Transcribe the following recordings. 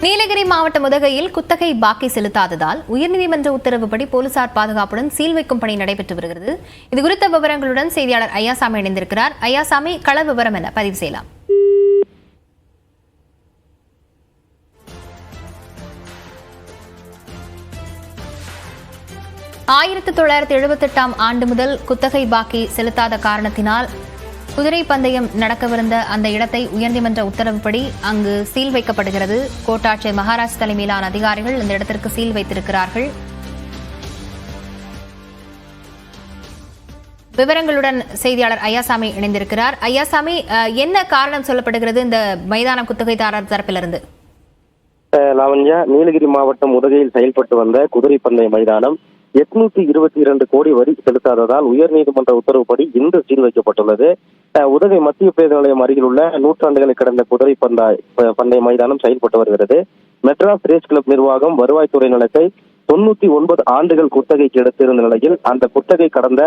நீலகிரி மாவட்டம் உதகையில் குத்தகை பாக்கி செலுத்தாததால் உயர்நீதிமன்ற உத்தரவுப்படி போலீசார் பாதுகாப்புடன் சீல் வைக்கும் பணி நடைபெற்று வருகிறது. இதுகுறித்த விவரங்களுடன் செய்தியாளர் ஐயாசாமி இணைந்திருக்கிறார். ஐயாசாமி, கள விவரம் என பதிவு செய்யலாம். 1978 ஆண்டு முதல் குத்தகை பாக்கி செலுத்தாத காரணத்தினால் குதிரை பந்தயம் நடக்கவிருந்த அந்த இடத்தை உயர்நீதிமன்ற உத்தரவுப்படி அங்கு சீல் வைக்கப்படுகிறது. கோட்டாட்சியர் மகாராஜ் தலைமையிலான அதிகாரிகள் இந்த இடத்திற்கு சீல் வைத்திருக்கிறார்கள். விவரங்களுடன் செய்தியாளர் ஐயாசாமி இணைந்திருக்கிறார். ஐயாசாமி, என்ன காரணம் சொல்லப்படுகிறது இந்த மைதானம் குத்தகைதாரர் தரப்பிலிருந்து? லாவண்யா, நீலகிரி மாவட்டம் உதகையில் செயல்பட்டு வந்த குதிரை பந்தய மைதானம் 822 கோடி வரி செலுத்தாததால் உயர்நீதிமன்ற உத்தரவுப்படி இன்று சீல் வைக்கப்பட்டுள்ளது. உதகை மத்திய பேருந்து நிலையம் அருகில் உள்ள நூற்றாண்டுகளை கடந்த குதிரை பந்தய மைதானம் செயல்பட்டு வருகிறது. மெட்ராஸ் ரேஸ் கிளப் நிர்வாகம் வருவாய்த்துறை நிலத்தை 99 ஆண்டுகள் குத்தகைக்கு எடுத்திருந்த நிலையில் அந்த குத்தகை கடந்த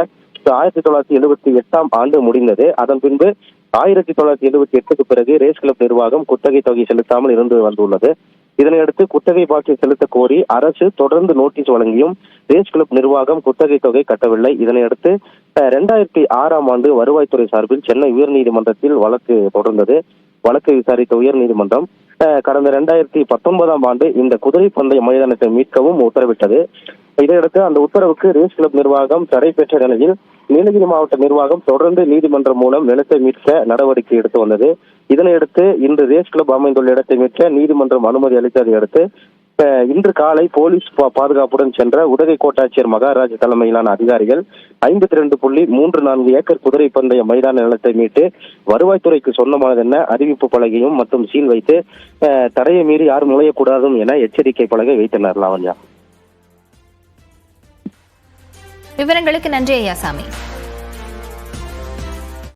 1978 ஆண்டு முடிந்தது. அதன் பின்பு 1978க்கு பிறகு ரேஸ் கிளப் நிர்வாகம் குத்தகை தொகை செலுத்தாமல் இருந்து வந்துள்ளது. இதனையடுத்து குத்தகை பாக்கி செலுத்த கோரி அரசு தொடர்ந்து நோட்டீஸ் வழங்கியும் ரேஸ் கிளப் நிர்வாகம் குத்தகை தொகை கட்டவில்லை. இதனையடுத்து 2006 ஆண்டு வருவாய்த்துறை சார்பில் சென்னை உயர்நீதிமன்றத்தில் வழக்கு தொடர்ந்தது. வழக்கை விசாரித்த உயர்நீதிமன்றம் கடந்த 2019 ஆண்டு இந்த குதிரை பந்தய மைதானத்தை மீட்கவும் உத்தரவிட்டது. இதையடுத்து அந்த உத்தரவுக்கு ரேஸ் கிளப் நிர்வாகம் தடை பெற்ற நிலையில் நீலகிரி மாவட்ட நிர்வாகம் தொடர்ந்து நீதிமன்றம் மூலம் நிலத்தை மீட்க நடவடிக்கை எடுத்து வந்தது. இதனையடுத்து இன்று ரேஸ் கிளப் அமைந்துள்ள இடத்தை மீட்க நீதிமன்றம் அனுமதி அளித்ததை அடுத்து இன்று காலை போலீஸ் பாதுகாப்புடன் சென்ற உதகை கோட்டாட்சியர் மகாராஜ் தலைமையிலான அதிகாரிகள் 52.34 ஏக்கர் குதிரை பந்தய மைதான நிலத்தை மீட்டு வருவாய்த்துறைக்கு சொந்தமானதென்ன அறிவிப்பு பலகையும் மற்றும் சீல் வைத்து தடையை மீறி யாரும் நுழையக்கூடாதும் என எச்சரிக்கை பலகை வைத்தனர். லாவண்யா, விவரங்களுக்கு நன்றி ஐயாசாமி.